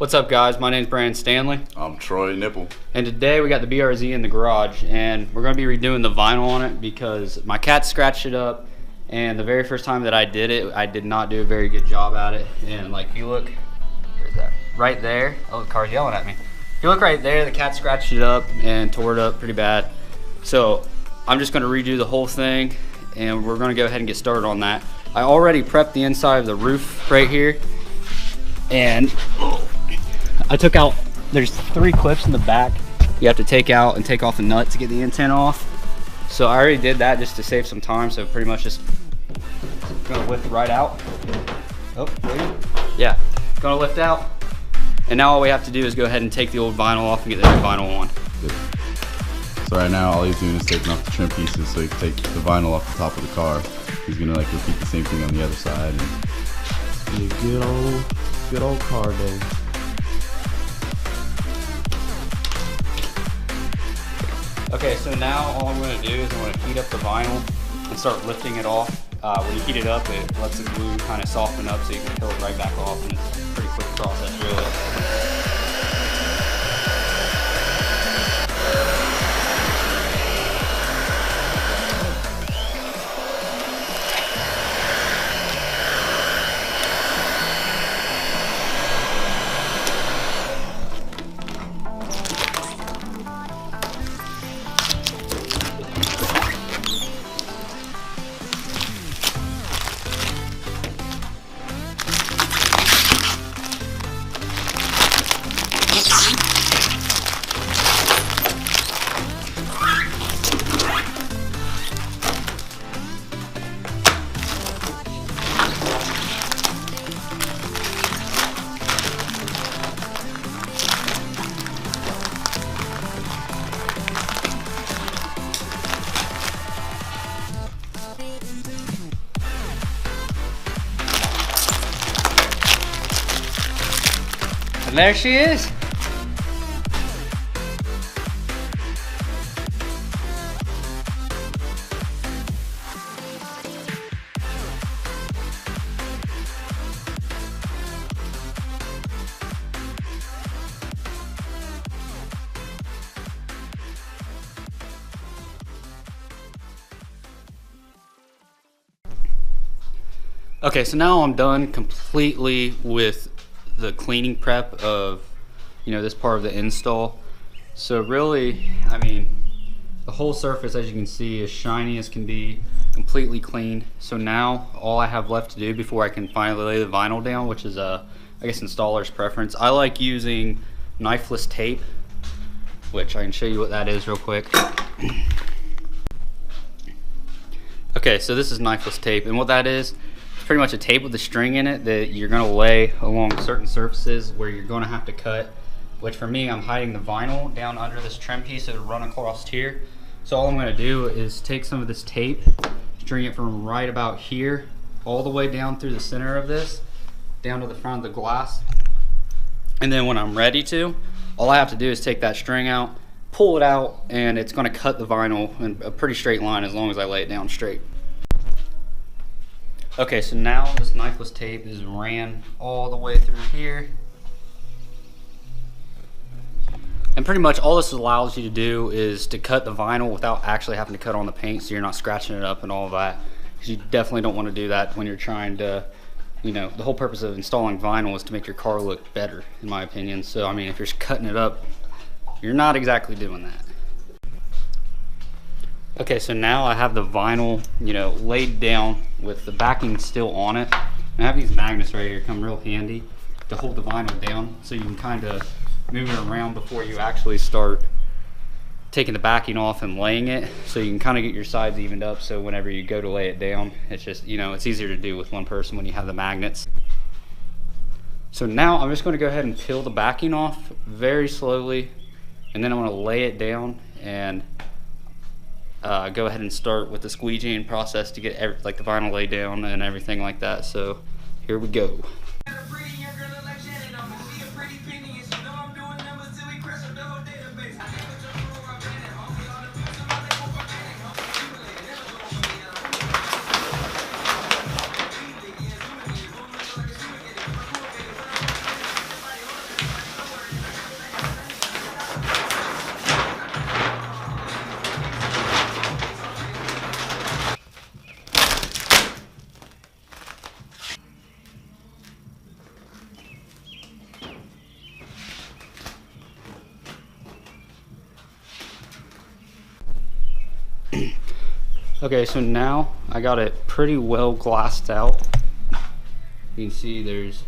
What's up, guys? My name's Brandon Stanley. I'm Troy Nipple. And today we got the BRZ in the garage, and we're going to be redoing the vinyl on it because my cat scratched it up, and the very first time that I did it, I did not do a very good job at it. And like, if you look, where's that? Right there. Oh, the car's yelling at me. If you look right there, the cat scratched it up and tore it up pretty bad. So I'm just going to redo the whole thing, and we're going to go ahead and get started on that. I already prepped the inside of the roof right here, and I took out, there's 3 clips in the back you have to take out and take off the nut to get the antenna off. So I already did that just to save some time, so pretty much just gonna lift right out. Oh, wait. Yeah, gonna lift out. And now all we have to do is go ahead and take the old vinyl off and get the new vinyl on. Good. So right now all he's doing is taking off the trim pieces so he can take the vinyl off the top of the car. He's gonna like repeat the same thing on the other side. And Good old car day. Okay, so now all I'm going to do is I'm going to heat up the vinyl and start lifting it off. When you heat it up, it lets the glue kind of soften up so you can peel it right back off, and it's a pretty quick process, really. And there she is. Okay, so now I'm done completely with the cleaning prep of, this part of the install. So really, I mean, the whole surface, as you can see, is shiny as can be, completely clean. So now all I have left to do before I can finally lay the vinyl down, which is I guess installer's preference. I like using knifeless tape, which I can show you what that is real quick. Okay, so this is knifeless tape, and what that is, it's pretty much a tape with a string in it that you're going to lay along certain surfaces where you're going to have to cut, which for me, I'm hiding the vinyl down under this trim piece that will run across here. So all I'm going to do is take some of this tape, string it from right about here all the way down through the center of this, down to the front of the glass. And then when I'm ready to, all I have to do is take that string out, pull it out, and it's going to cut the vinyl in a pretty straight line as long as I lay it down straight. Okay, so now this knifeless tape is ran all the way through here. And pretty much all this allows you to do is to cut the vinyl without actually having to cut on the paint, so you're not scratching it up and all of that. Because you definitely don't want to do that when you're trying to, the whole purpose of installing vinyl is to make your car look better, in my opinion. So, I mean, if you're cutting it up, you're not exactly doing that. Okay, so now I have the vinyl, laid down with the backing still on it. And I have these magnets right here, come real handy to hold the vinyl down, so you can kind of move it around before you actually start taking the backing off and laying it, so you can kind of get your sides evened up, so whenever you go to lay it down, it's just, it's easier to do with one person when you have the magnets. So now I'm just going to go ahead and peel the backing off very slowly, and then I'm going to lay it down and go ahead and start with the squeegeeing process to get the vinyl laid down and everything like that. So here we go. Okay, so now I got it pretty well glassed out. You can see there's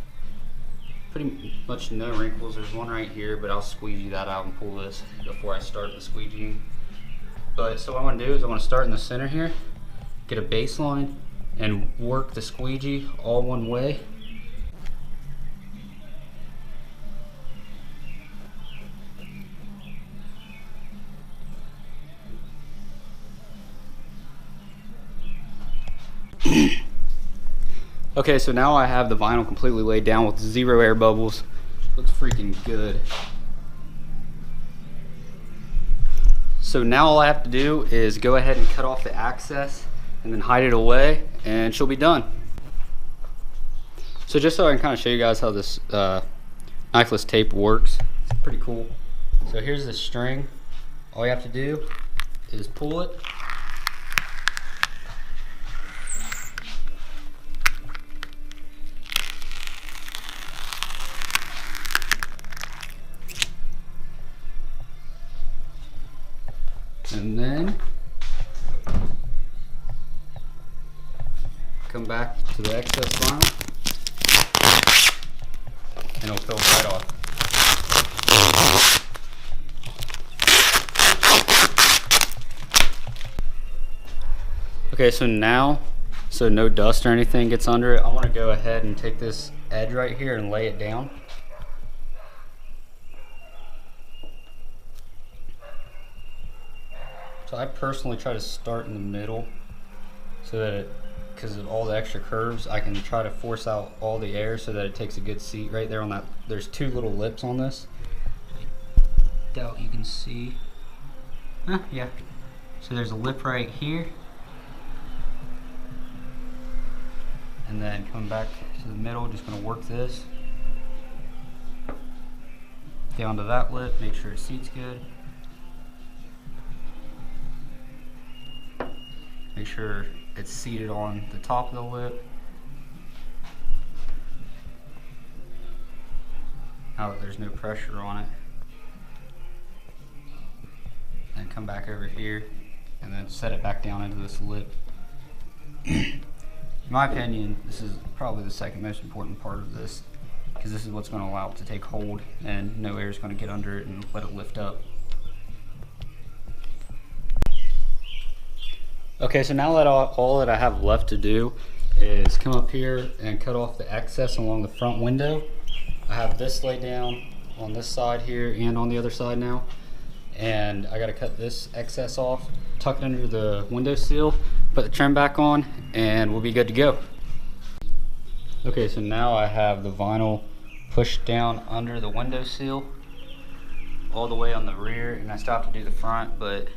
pretty much no wrinkles. There's one right here, but I'll squeegee that out and pull this before I start the squeegeeing. But so what I want to do is I want to start in the center here, get a baseline, and work the squeegee all one way. Okay, so now I have the vinyl completely laid down with 0 air bubbles. Looks freaking good. So now all I have to do is go ahead and cut off the access and then hide it away, and she'll be done. So just so I can kind of show you guys how this knifeless tape works, it's pretty cool. So here's the string. All you have to do is pull it. And then come back to the excess vinyl and it'll peel right off. Okay, so now, so no dust or anything gets under it, I want to go ahead and take this edge right here and lay it down. So I personally try to start in the middle so that it, because of all the extra curves, I can try to force out all the air so that it takes a good seat right there on that. There's 2 little lips on this. I doubt you can see. Yeah. So there's a lip right here. And then coming back to the middle, just gonna work this down to that lip, make sure it seats good. Make sure it's seated on the top of the lip. Now that there's no pressure on it. Then come back over here and then set it back down into this lip. In my opinion, this is probably the second most important part of this, because this is what's going to allow it to take hold and no air is going to get under it and let it lift up. Okay, so now that all that I have left to do is come up here and cut off the excess along the front window. I have this laid down on this side here and on the other side now. And I gotta cut this excess off, tuck it under the window sill, put the trim back on, and we'll be good to go. Okay, so now I have the vinyl pushed down under the window sill all the way on the rear, and I still have to do the front, but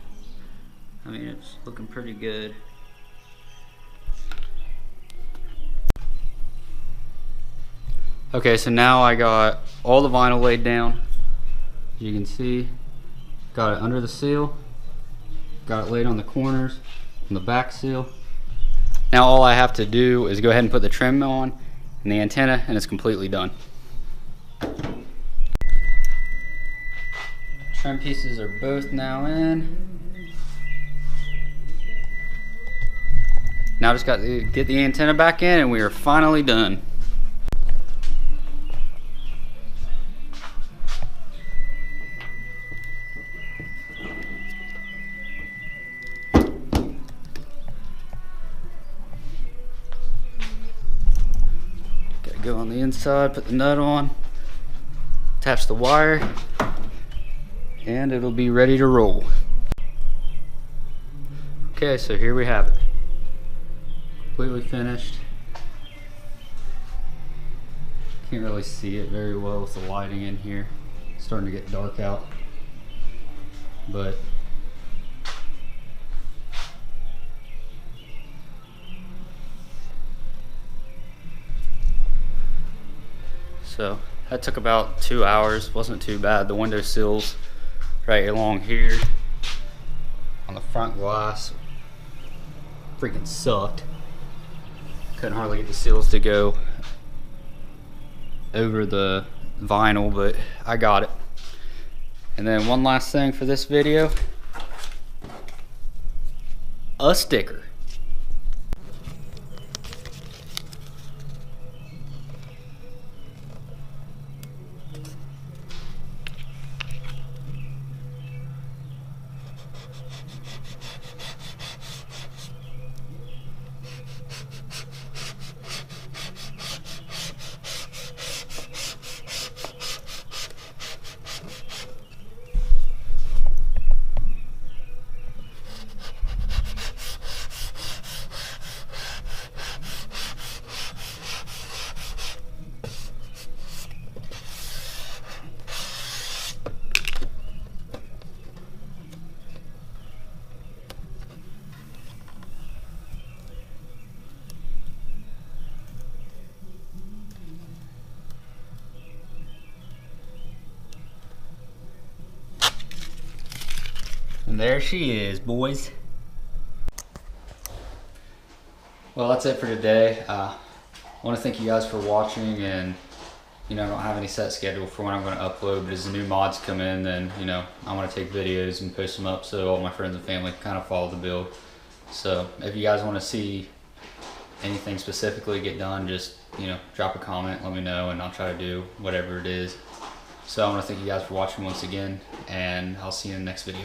I mean, it's looking pretty good. Okay, so now I got all the vinyl laid down. You can see, got it under the seal, got it laid on the corners, on the back seal. Now all I have to do is go ahead and put the trim on and the antenna, and it's completely done. Trim pieces are both now in. Now just got to get the antenna back in and we are finally done. Gotta go on the inside, put the nut on, attach the wire, and it'll be ready to roll. Okay, so here we have it. Completely finished. Can't really see it very well with the lighting in here. It's starting to get dark out. But so that took about 2 hours. Wasn't too bad. The window sills right along here on the front glass freaking sucked. Couldn't hardly get the seals to go over the vinyl, but I got it. And then one last thing for this video, a sticker. And there she is, boys. Well, that's it for today. I want to thank you guys for watching, and I don't have any set schedule for when I'm going to upload, but as the new mods come in, then I want to take videos and post them up so all my friends and family can kind of follow the build. So if you guys want to see anything specifically get done, just drop a comment, let me know, and I'll try to do whatever it is. So I want to thank you guys for watching once again, and I'll see you in the next video.